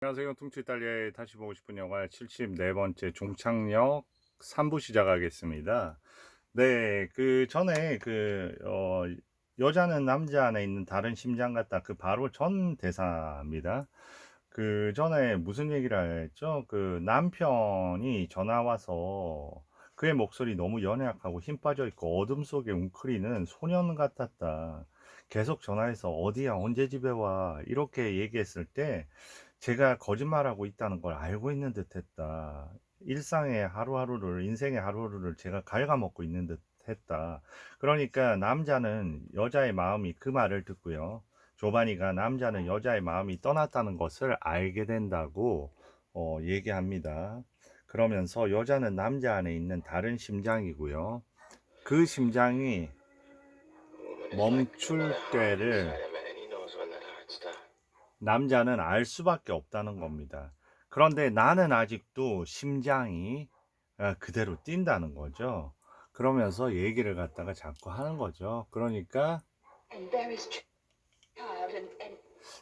안녕하세요. 퉁치 이탈리아에 다시 보고 싶은 영화 74번째 종착역 3부 시작하겠습니다. 네, 그 전에 여자는 남자 안에 있는 다른 심장 같다. 그 바로 전 대사입니다. 그 전에 무슨 얘기를 했죠? 그 남편이 전화 와서 그의 목소리 너무 연약하고 힘 빠져 있고 어둠 속에 웅크리는 소년 같았다. 계속 전화해서 어디야, 언제 집에 와? 이렇게 얘기했을 때 제가 거짓말하고 있다는 걸 알고 있는 듯 했다. 일상의 하루하루를, 인생의 하루하루를 제가 갉아먹고 있는 듯 했다. 그러니까 남자는 여자의 마음이 그 말을 듣고요. 조바니가 남자는 여자의 마음이 떠났다는 것을 알게 된다고 얘기합니다. 그러면서 여자는 남자 안에 있는 다른 심장이고요. 그 심장이 멈출 때를 남자는 알 수밖에 없다는 겁니다. 그런데 나는 아직도 심장이 그대로 뛴다는 거죠. 그러면서 얘기를 갖다가 자꾸 하는 거죠. 그러니까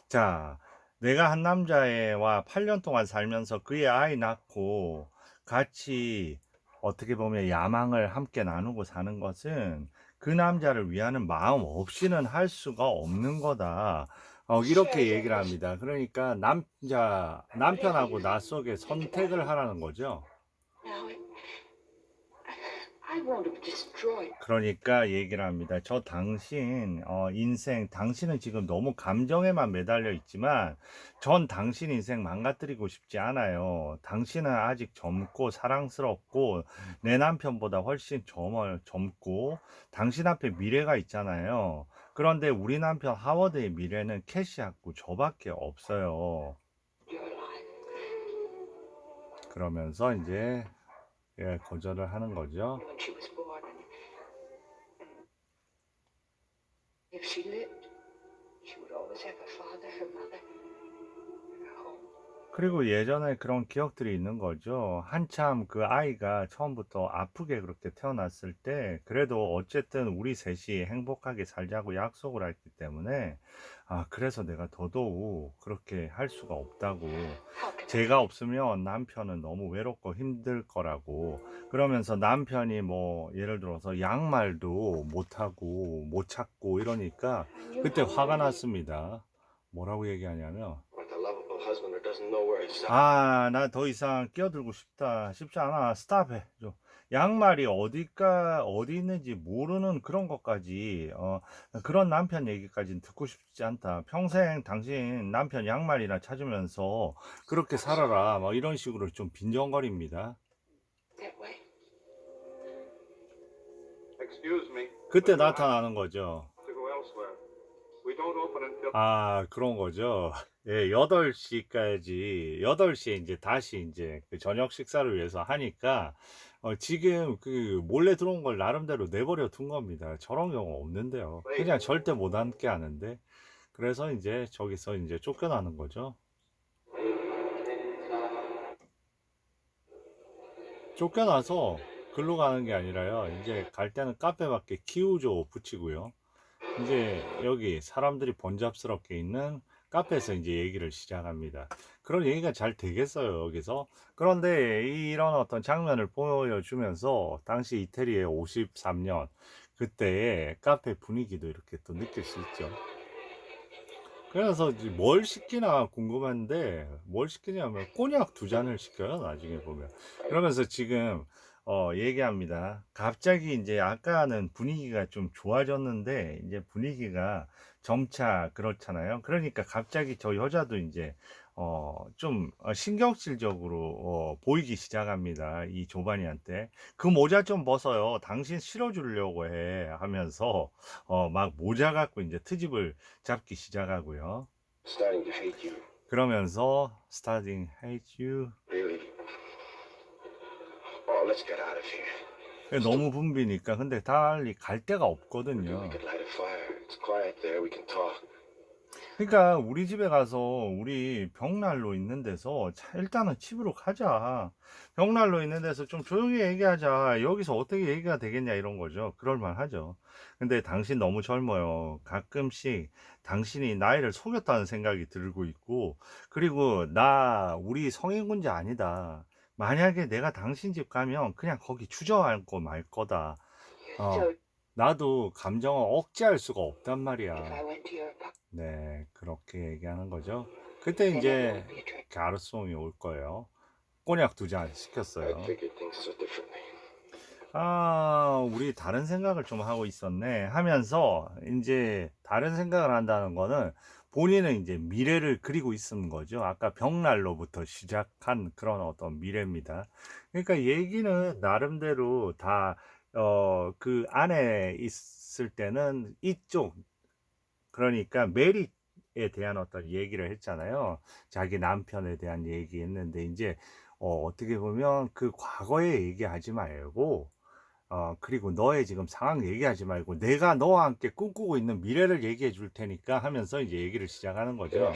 자, 내가 한 남자애와 8년 동안 살면서 그의 아이 낳고 같이 어떻게 보면 야망을 함께 나누고 사는 것은 그 남자를 위하는 마음 없이는 할 수가 없는 거다. 이렇게 얘기를 합니다. 그러니까 남편하고 나 속에 선택을 하라는 거죠. 그러니까 얘기를 합니다. 저 당신 인생, 당신은 지금 너무 감정에만 매달려 있지만 전 당신 인생 망가뜨리고 싶지 않아요. 당신은 아직 젊고 사랑스럽고 내 남편보다 훨씬 젊고 당신 앞에 미래가 있잖아요. 그런데 우리 남편 하워드의 미래는 캐시하고 저밖에 없어요. 그러면서 이제 거절을 하는 거죠. If she lived, she would always have her father, her mother, her home. 그리고 예전에 그런 기억들이 있는 거죠. 한참 그 아이가 처음부터 아프게 그렇게 태어났을 때, 그래도 어쨌든 우리 셋이 행복하게 살자고 약속을 했기 때문에, 그래서 내가 더더욱 그렇게 할 수가 없다고. 제가 없으면 남편은 너무 외롭고 힘들 거라고. 그러면서 남편이 뭐, 예를 들어서 양말도 못하고, 못 찾고 이러니까, 그때 화가 났습니다. 뭐라고 얘기하냐면, 나 더 이상 끼어들고 싶지 않아. 스탑해. 좀. 양말이 어디 있는지 모르는 그런 것까지, 그런 남편 얘기까지는 듣고 싶지 않다. 평생 당신 남편 양말이나 찾으면서 그렇게 살아라. 막 이런 식으로 좀 빈정거립니다. 그때 나타나는 거죠. 그런 거죠. 예, 8시에 이제 다시 이제 그 저녁 식사를 위해서 하니까, 지금 그 몰래 들어온 걸 나름대로 내버려 둔 겁니다. 저런 경우 없는데요. 그냥 절대 못 앉게 하는데. 그래서 이제 저기서 이제 쫓겨나는 거죠. 쫓겨나서 글로 가는 게 아니라요. 이제 갈 때는 카페밖에 키우죠 붙이고요. 이제 여기 사람들이 번잡스럽게 있는 카페에서 이제 얘기를 시작합니다. 그런 얘기가 잘 되겠어요, 여기서. 그런데 이런 어떤 장면을 보여주면서 당시 이태리의 53년 그때의 카페 분위기도 이렇게 또 느낄 수 있죠. 그래서 이제 뭘 시키나 궁금한데 뭘 시키냐면 꼬냑 2잔을 시켜요, 나중에 보면. 그러면서 지금 얘기합니다. 갑자기 이제 아까는 분위기가 좀 좋아졌는데 이제 분위기가 점차 그렇잖아요. 그러니까 갑자기 저 여자도 이제 좀 신경질적으로 보이기 시작합니다. 이 조바니한테 그 모자 좀 벗어요. 당신 실어주려고 해 하면서 막 모자 갖고 이제 트집을 잡기 시작하고요. 그러면서 starting hate you. 너무 붐비니까 근데 달리 갈 데가 없거든요. 그러니까 우리 집에 가서 우리 벽난로 있는 데서 일단은 집으로 가자. 벽난로 있는 데서 좀 조용히 얘기하자. 여기서 어떻게 얘기가 되겠냐 이런 거죠. 그럴만 하죠. 근데 당신 너무 젊어요. 가끔씩 당신이 나이를 속였다는 생각이 들고 있고, 그리고 우리 성인군자 아니다. 만약에 내가 당신 집 가면 그냥 거기 주저앉고 말 거다. 어, 나도 감정을 억제할 수가 없단 말이야. 네, 그렇게 얘기하는 거죠. 그때 이제 가르송이 올 거예요. 꼬냑 2잔 시켰어요. 우리 다른 생각을 좀 하고 있었네 하면서 이제 다른 생각을 한다는 거는 본인은 이제 미래를 그리고 있는 거죠. 아까 벽난로부터 시작한 그런 어떤 미래입니다. 그러니까 얘기는 나름대로 다, 그 안에 있을 때는 이쪽, 그러니까 메리에 대한 어떤 얘기를 했잖아요. 자기 남편에 대한 얘기 했는데, 이제, 어떻게 보면 그 과거에 얘기하지 말고, 그리고 너의 지금 상황 얘기하지 말고 내가 너와 함께 꿈꾸고 있는 미래를 얘기해 줄 테니까 하면서 이제 얘기를 시작하는 거죠.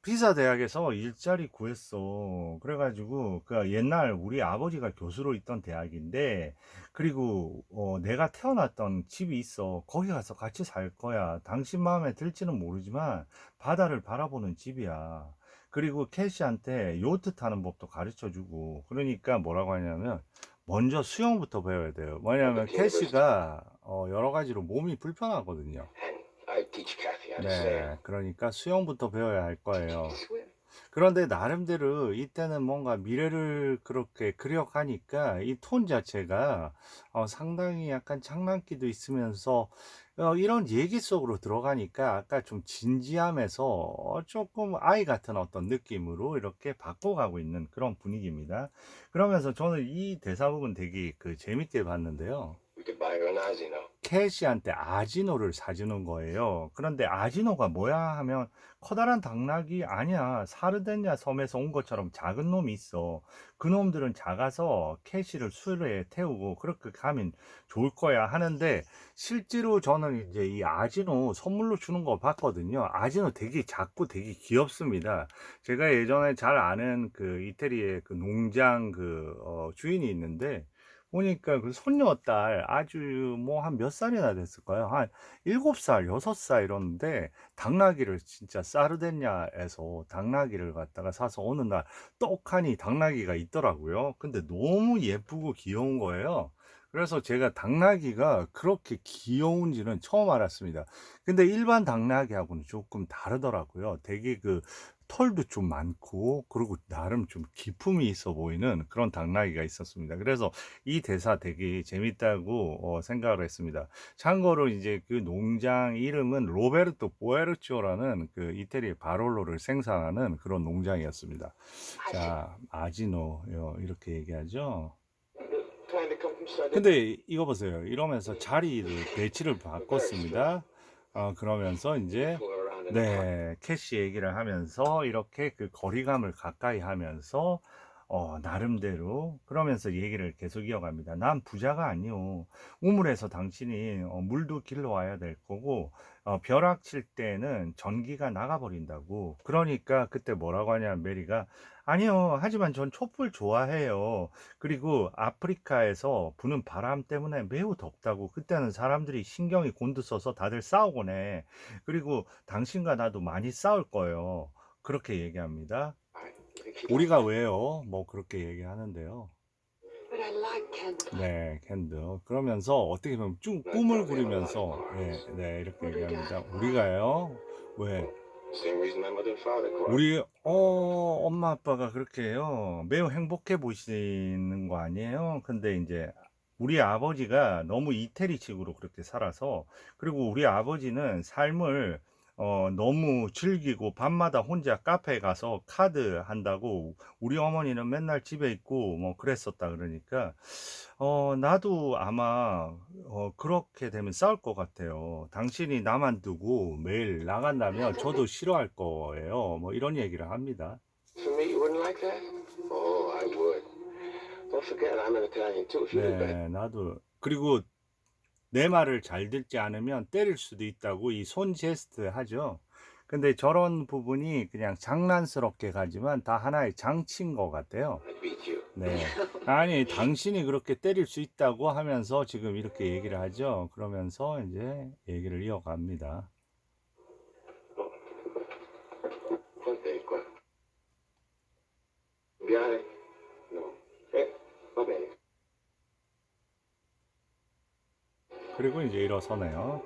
피사 대학에서 일자리 구했어. 그래가지고 그 옛날 우리 아버지가 교수로 있던 대학인데, 그리고 내가 태어났던 집이 있어. 거기 가서 같이 살 거야. 당신 마음에 들지는 모르지만 바다를 바라보는 집이야. 그리고 캐시한테 요트 타는 법도 가르쳐 주고. 그러니까 뭐라고 하냐면 먼저 수영부터 배워야 돼요. 뭐냐면 캐시가 여러 가지로 몸이 불편하거든요. 네, 그러니까 수영부터 배워야 할 거예요. 그런데 나름대로 이때는 뭔가 미래를 그렇게 그려가니까 이 톤 자체가 상당히 약간 장난기도 있으면서 이런 얘기 속으로 들어가니까 아까 좀 진지함에서 조금 아이 같은 어떤 느낌으로 이렇게 바꿔가고 있는 그런 분위기입니다. 그러면서 저는 이 대사 부분 되게 재밌게 봤는데요. 캐시한테 아지노를 사주는 거예요. 그런데 아지노가 뭐야 하면 커다란 당나귀 아니야. 사르데냐 섬에서 온 것처럼 작은 놈이 있어. 그 놈들은 작아서 캐시를 수레에 태우고 그렇게 가면 좋을 거야 하는데, 실제로 저는 이제 이 아지노 선물로 주는 거 봤거든요. 아지노 되게 작고 되게 귀엽습니다. 제가 예전에 잘 아는 그 이태리의 그 농장 주인이 있는데, 보니까 그 손녀딸 아주 뭐 한 몇 살이나 됐을까요? 한 7살, 6살 이러는데 당나귀를 진짜 사르데냐에서 당나귀를 갖다가 사서 어느 날 떡하니 당나귀가 있더라고요. 근데 너무 예쁘고 귀여운 거예요. 그래서 제가 당나귀가 그렇게 귀여운지는 처음 알았습니다. 근데 일반 당나귀하고는 조금 다르더라고요. 되게 털도 좀 많고, 그리고 나름 좀 기품이 있어 보이는 그런 당나귀가 있었습니다. 그래서 이 대사 되게 재밌다고 생각을 했습니다. 참고로 이제 그 농장 이름은 로베르토 보에르치오라는 그 이태리 바롤로를 생산하는 그런 농장이었습니다. 자, 아지노 이렇게 얘기하죠. 근데 이거 보세요. 이러면서 배치를 바꿨습니다. 그러면서 이제, 네, 캐시 얘기를 하면서 이렇게 그 거리감을 가까이 하면서 나름대로 그러면서 얘기를 계속 이어갑니다. 난 부자가 아니오. 우물에서 당신이 물도 길러 와야 될 거고, 벼락 칠 때는 전기가 나가버린다고. 그러니까 그때 뭐라고 하냐면 메리가, 아니요, 하지만 전 촛불 좋아해요. 그리고 아프리카에서 부는 바람 때문에 매우 덥다고. 그때는 사람들이 신경이 곤두서서 다들 싸우곤 해. 그리고 당신과 나도 많이 싸울 거예요. 그렇게 얘기합니다. 우리가 왜요? 뭐 그렇게 얘기하는데요. 네, 캔드. 그러면서 어떻게 보면 쭉 꿈을 꾸리면서, 네, 이렇게 얘기합니다. 우리가요? 왜? 엄마 아빠가 그렇게 해요. 매우 행복해 보이시는 거 아니에요? 근데 이제 우리 아버지가 너무 이태리식으로 그렇게 살아서, 그리고 우리 아버지는 삶을 너무 즐기고 밤마다 혼자 카페에 가서 카드 한다고, 우리 어머니는 맨날 집에 있고 뭐 그랬었다 그러니까, 나도 아마 그렇게 되면 싸울 것 같아요. 당신이 나만 두고 매일 나간다면 저도 싫어할 거예요. 뭐 이런 얘기를 합니다. 네, 나도. 그리고 내 말을 잘 듣지 않으면 때릴 수도 있다고 이 손 제스트 하죠. 근데 저런 부분이 그냥 장난스럽게 가지만 다 하나의 장치인 것 같아요. I beat you. 네. 아니, 당신이 그렇게 때릴 수 있다고 하면서 지금 이렇게 얘기를 하죠. 그러면서 이제 얘기를 이어갑니다. Forte, qua. Cambiare? No. Va bene. 그리고 이제 일어서네요.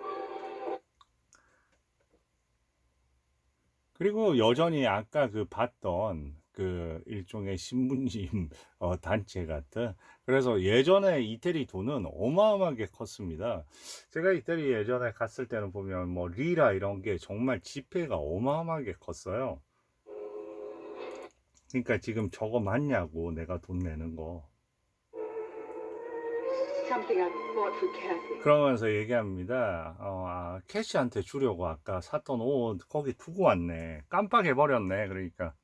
그리고 여전히 아까 그 봤던 그 일종의 신문짐 단체 같은, 그래서 예전에 이태리 돈은 어마어마하게 컸습니다. 제가 이태리 예전에 갔을 때는 보면 뭐 리라 이런 게 정말 지폐가 어마어마하게 컸어요. 그러니까 지금 저거 맞냐고, 내가 돈 내는 거. Something I bought for Kathy. 그러면서 얘기합니다. 캐시한테 주려고 아까 샀던 옷 거기 두고 왔네. 깜빡해버렸네. 그러니까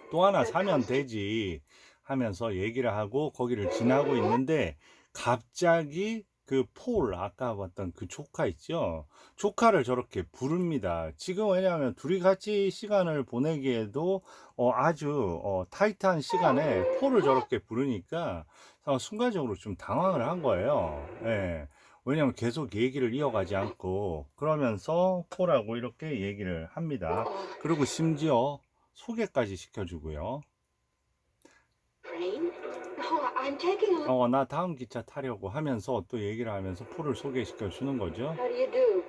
또 하나 사면 되지 하면서 얘기를 하고 거기를 지나고 있는데, 갑자기 그 폴, 아까 봤던 그 조카 있죠? 조카를 저렇게 부릅니다. 지금 왜냐하면 둘이 같이 시간을 보내기에도 아주 타이트한 시간에 폴을 저렇게 부르니까 순간적으로 좀 당황을 한 거예요. 예. 왜냐면 계속 얘기를 이어가지 않고, 그러면서 폴하고 이렇게 얘기를 합니다. 그리고 심지어 소개까지 시켜주고요. Train? No, I'm taking a... 나 다음 기차 타려고 하면서 또 얘기를 하면서 폴을 소개시켜 주는 거죠. How do you do?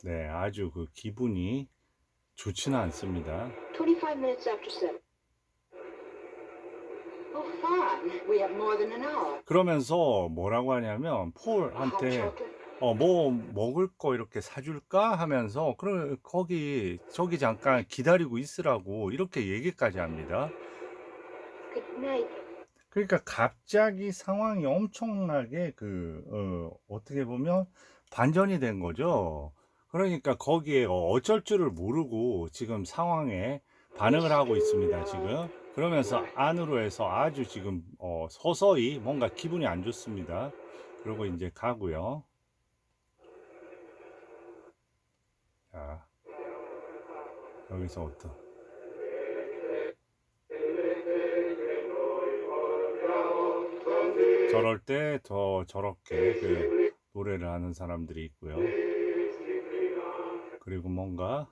네, 아주 그 기분이 좋지는 않습니다. 25 minutes after 7. Oh, fine. We have more than an hour. 그러면서 뭐라고 하냐면 Hot 폴한테 chocolate? 뭐 먹을 거 이렇게 사줄까 하면서, 그럼 거기 저기 잠깐 기다리고 있으라고 이렇게 얘기까지 합니다. Good night. 그러니까 갑자기 상황이 엄청나게 어떻게 보면 반전이 된 거죠. 그러니까 거기에 어쩔 줄을 모르고 지금 상황에 반응을 하고 있습니다, 지금. 그러면서 안으로 해서 아주 지금 서서히 뭔가 기분이 안 좋습니다. 그리고 이제 가고요. 자, 여기서 저럴 때 더 저렇게 그 노래를 하는 사람들이 있고요. 그리고 뭔가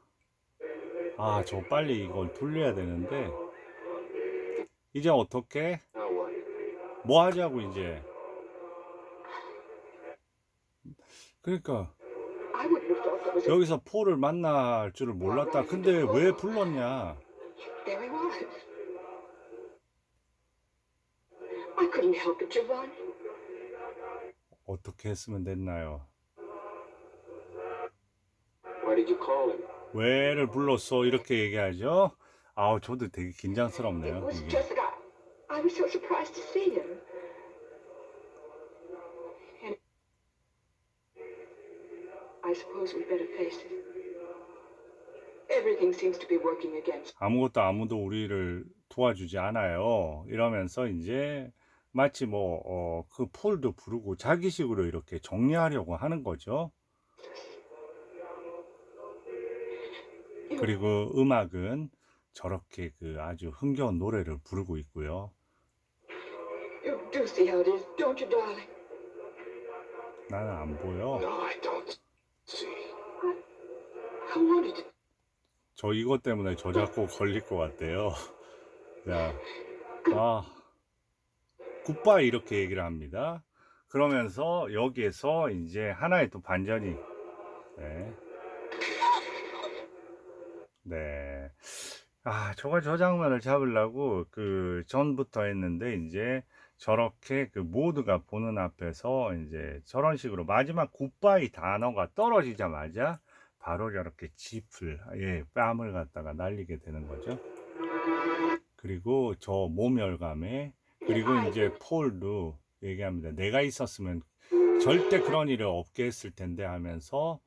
저 빨리 이걸 돌려야 되는데, 이제 어떻게 Now what? 뭐 하자고 이제. 그러니까 I wouldn't have thought there was a... 여기서 폴을 만날 줄을 몰랐다. 근데 왜 불렀냐? There he was. I couldn't help it, Giovanni. 어떻게 했으면 됐나요? Why did you call him? 왜를 불렀어? 이렇게 얘기하죠. 저도 되게 It 긴장스럽네요, was 이게. just that I was so surprised to see him. And I suppose we'd better face it. Everything seems to be working against. 아무도 우리를 도와주지 않아요. 이러면서 이제 마치 그 폴도 부르고 자기식으로 이렇게 정리하려고 하는 거죠. 그리고 음악은 저렇게 그 아주 흥겨운 노래를 부르고 있고요. You do see how it is, don't you, darling? 나는 안 보여. No, I don't see. I wanted to. 저 이것 때문에 저작권 걸릴 것 같대요. 자, 굿바이 이렇게 얘기를 합니다. 그러면서 여기에서 이제 하나의 또 반전이. 네. 저가 저 장면을 잡으려고 그 전부터 했는데, 이제 저렇게 그 모두가 보는 앞에서 이제 저런 식으로 마지막 굿바이 단어가 떨어지자마자 바로 저렇게 뺨을 갖다가 날리게 되는 거죠. 그리고 저 모멸감에, 그리고 이제 폴도 얘기합니다. 내가 있었으면 절대 그런 일을 없게 했을 텐데 하면서,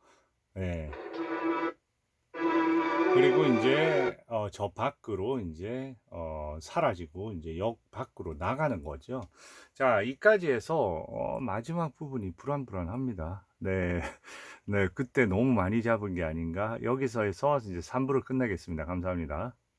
그리고 이제 저 밖으로 이제 사라지고 이제 역 밖으로 나가는 거죠. 자, 이까지 해서 마지막 부분이 불안불안합니다. 네. 네, 그때 너무 많이 잡은 게 아닌가. 여기서 해서 이제 3부를 끝내겠습니다. 감사합니다.